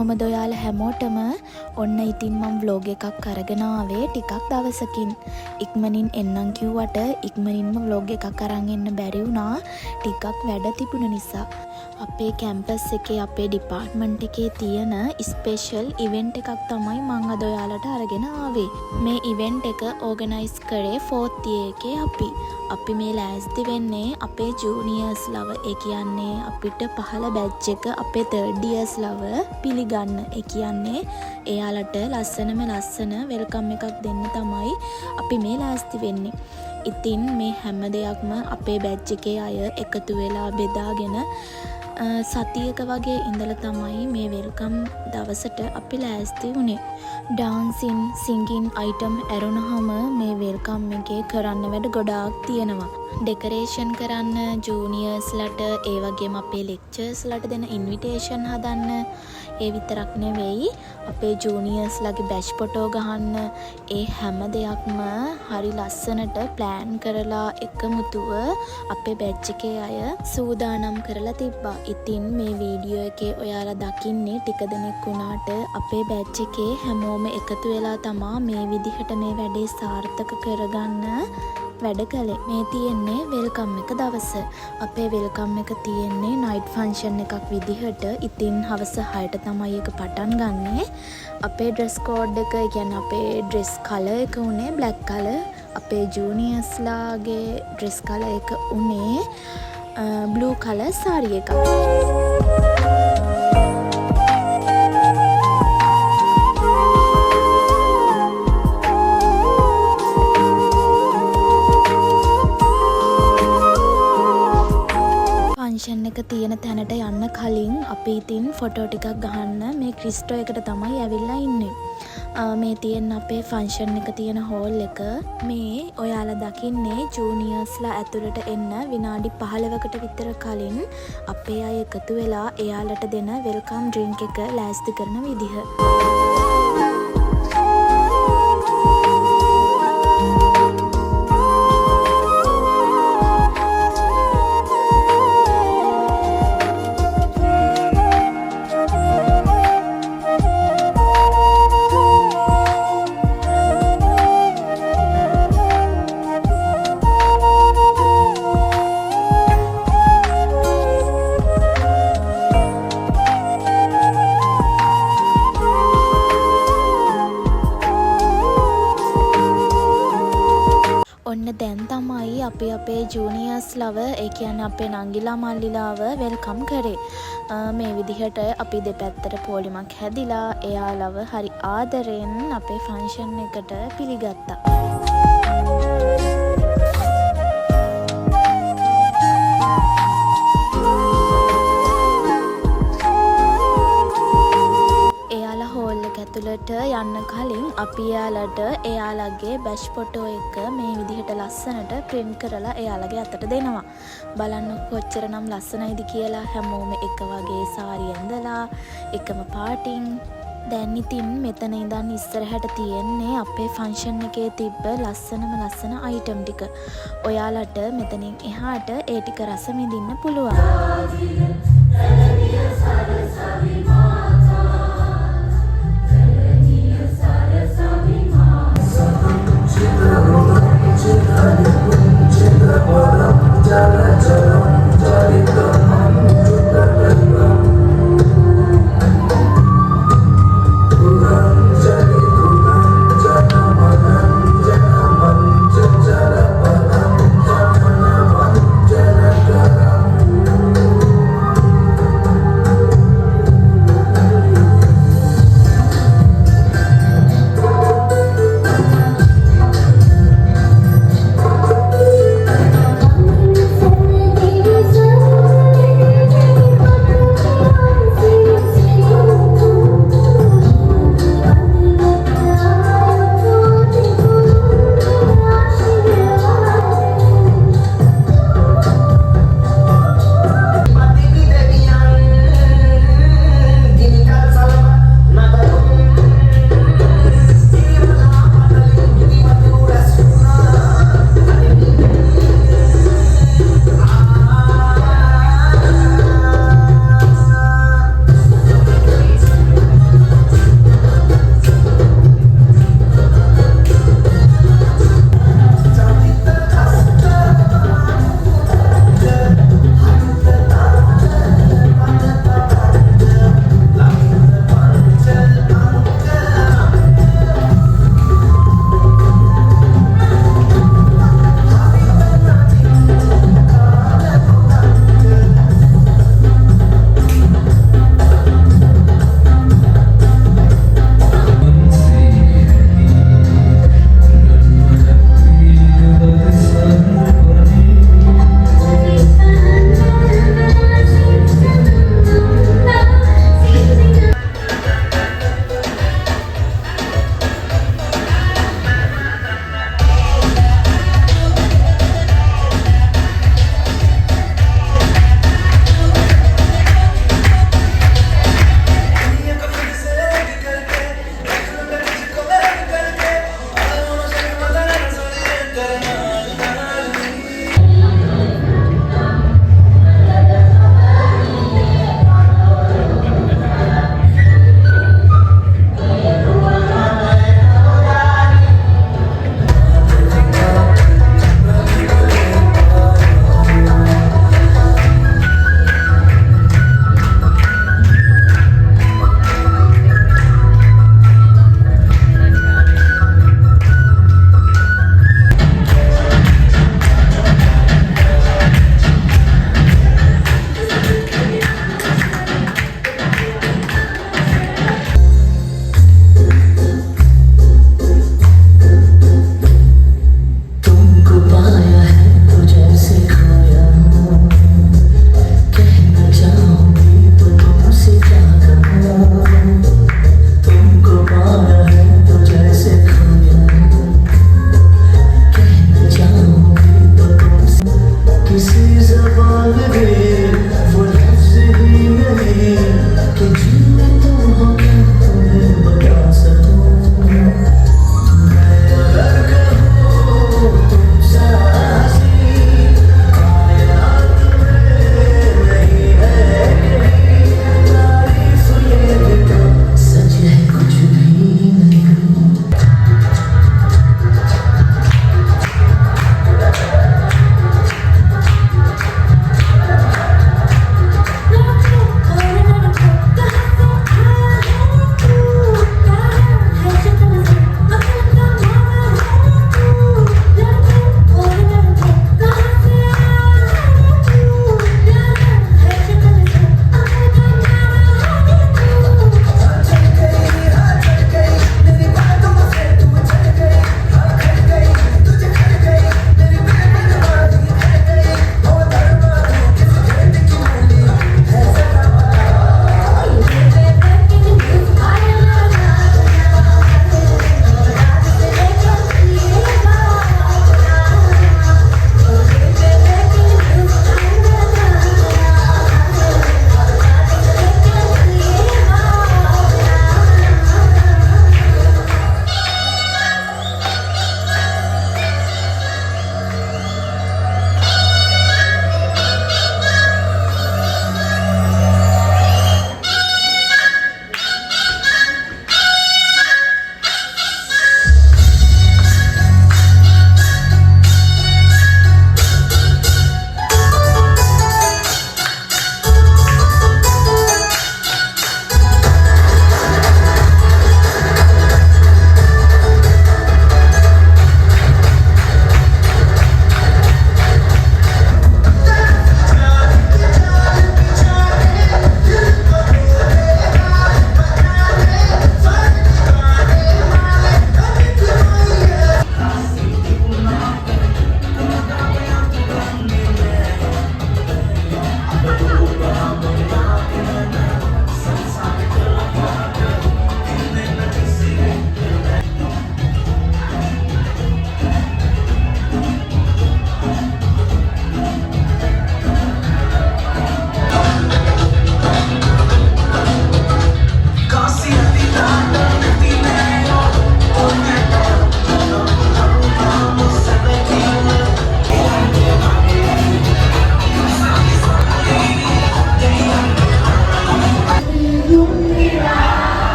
කොහොමද ඔයාලා හැමෝටම ඔන්න ඉතින් මම vlog එකක් අරගෙන ආවේ ටිකක් දවසකින්. ඉක්මනින් එන්නම් කිව්වට ඉක්මනින්ම vlog එකක් අරන් එන්න බැරි වුණා. ටිකක් වැඩ තිබුණ නිසා. අපේ කැම්පස් එකේ අපේ ඩිපාර්ට්මන්ට් එකේ තියෙන ස්පෙෂල් ඉවෙන්ට් එකක් තමයි මම අද ඔයාලට අරගෙන ආවේ. මේ ඉවෙන්ට් එක ඕගනයිස් කරේ 4th year එකේ අපි මේ ලෑස්ති වෙන්නේ අපේ ජූනියර්ස් ලව. ඒ කියන්නේ අපිට පහළ බැච් එක අපේ 3rd years ලව පිළිගන්න. ඒ කියන්නේ එයාලට ලස්සන වෙල්කම් එකක් දෙන්න තමයි අපි මේ ලෑස්ති වෙන්නේ. ඉතින් මේ හැම දෙයක්ම අපේ බැච් එකේ අය එකතු වෙලා බෙදාගෙන සතියක වගේ ඉඳලා තමයි මේ වෙල්කම් දවසට අපි ලෑස්ති වුණේ. ඩාන්සින් සිංගින් අයිටම් ඇරුණාම මේ වෙල්කම් එකේ කරන්න වැඩ ගොඩාක් තියෙනවා. ඩෙකරේෂන් කරන්න, ජූනියර්ස්ලට ඒ වගේම අපේ ලෙක්චර්ස්ලට දෙන ඉන්විටේෂන් හදන්න. ඒ විතරක් නෙවෙයි අපේ ජූනියර්ස්ලගේ බැච් ෆොටෝ ගහන්න. ඒ හැම දෙයක්ම හරි ලස්සනට ප්ලෑන් කරලා එකමුතුව අපේ බැච් එකේ අය සූදානම් කරලා තිබ්බා. ඉතින් මේ වීඩියෝ එකේ ඔයාලා දකින්නේ ටික දෙනෙක් වුණාට අපේ බැච් එකේ හැමෝම එකතු වෙලා තමා මේ විදිහට මේ වැඩේ සාර්ථක කරගන්න වැඩ කළේ. මේ තියෙන්නේ වෙල්කම් එක දවස. අපේ වෙල්කම් එක තියෙන්නේ නයිට් ෆන්ක්ෂන් එකක් විදිහට. ඉතින් හවස 6ට තමයි ඒක පටන් ගන්නෙ. අපේ ඩ්‍රෙස් කෝඩ් එක, කියන්නේ අපේ ඩ්‍රෙස් කලර් එක උනේ බ්ලැක් කලර්. අපේ ජූනියර්ස්ලාගේ ඩ්‍රෙස් කලර් එක උනේ බ්ලූ කලර් සාරි එකක්. ෆන්ක්ෂන් එක තියෙන තැනට යන්න කලින් අපි ඉතින් ෆොටෝ ටිකක් ගහන්න මේ ක්‍රිස්ටෝ එකට තමයි ඇවිල්ලා ඉන්නේ. මේ තියෙන අපේ ෆන්ක්ෂන් එක තියෙන හෝල් එක. මේ ඔයාලා දකින්නේ ජූනියර්ස්ලා ඇතුළට එන්න විනාඩි 15කට විතර කලින් අපේ අය එකතු වෙලා එයාලට දෙන වෙල්කම් ඩ්‍රින්ක් එක ලෑස්ති කරන විදිහ. ඔන්න දැන් තමයි අපි අපේ ජූනියර්ස් ලව, ඒ කියන්නේ අපේ නංගිලා මල්ලිලාව වෙල්කම් කරේ. මේ විදිහට අපි දෙපැත්තට පොලිමක් හැදිලා එයාලව හරි ආදරෙන් අපේ ෆන්ක්ෂන් එකට පිළිගත්තා. ඇතුළට යන්න කලින් අපි එයාලට එයාලගේ බැච් ෆොටෝ එක මේ විදිහට ලස්සනට ප්‍රින්ට් කරලා එයාලගේ අතට දෙනවා. බලන්න කොච්චරනම් ලස්සනයිද කියලා. හැමෝම එක වගේ සාරි ඇඳලා එකම පාටින්. දැන් ඉතින් මෙතන ඉඳන් ඉස්සරහට තියෙන්නේ අපේ ෆන්ක්ෂන් එකේ තිබ්බ ලස්සන අයිටම් ටික. ඔයාලට මෙතනින් එහාට ඒ ටික රස විඳින්න පුළුවන්.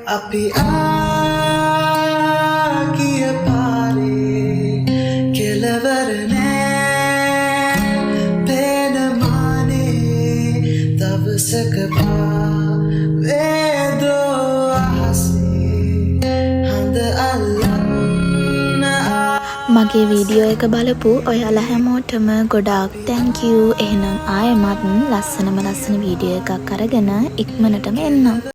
අපි ආගිය පාරේ කෙලවර නෑ පේනමානේ දවසක පාවේදෝ අහසේ හඳ අල්ලන්න මගේ වීඩියෝ එක බලපු ඔයාලා හැමෝටම ගොඩාක් thank you. එහෙනම් ආයෙමත් ලස්සන වීඩියෝ එකක් අරගෙන ඉක්මනටම එන්නම්.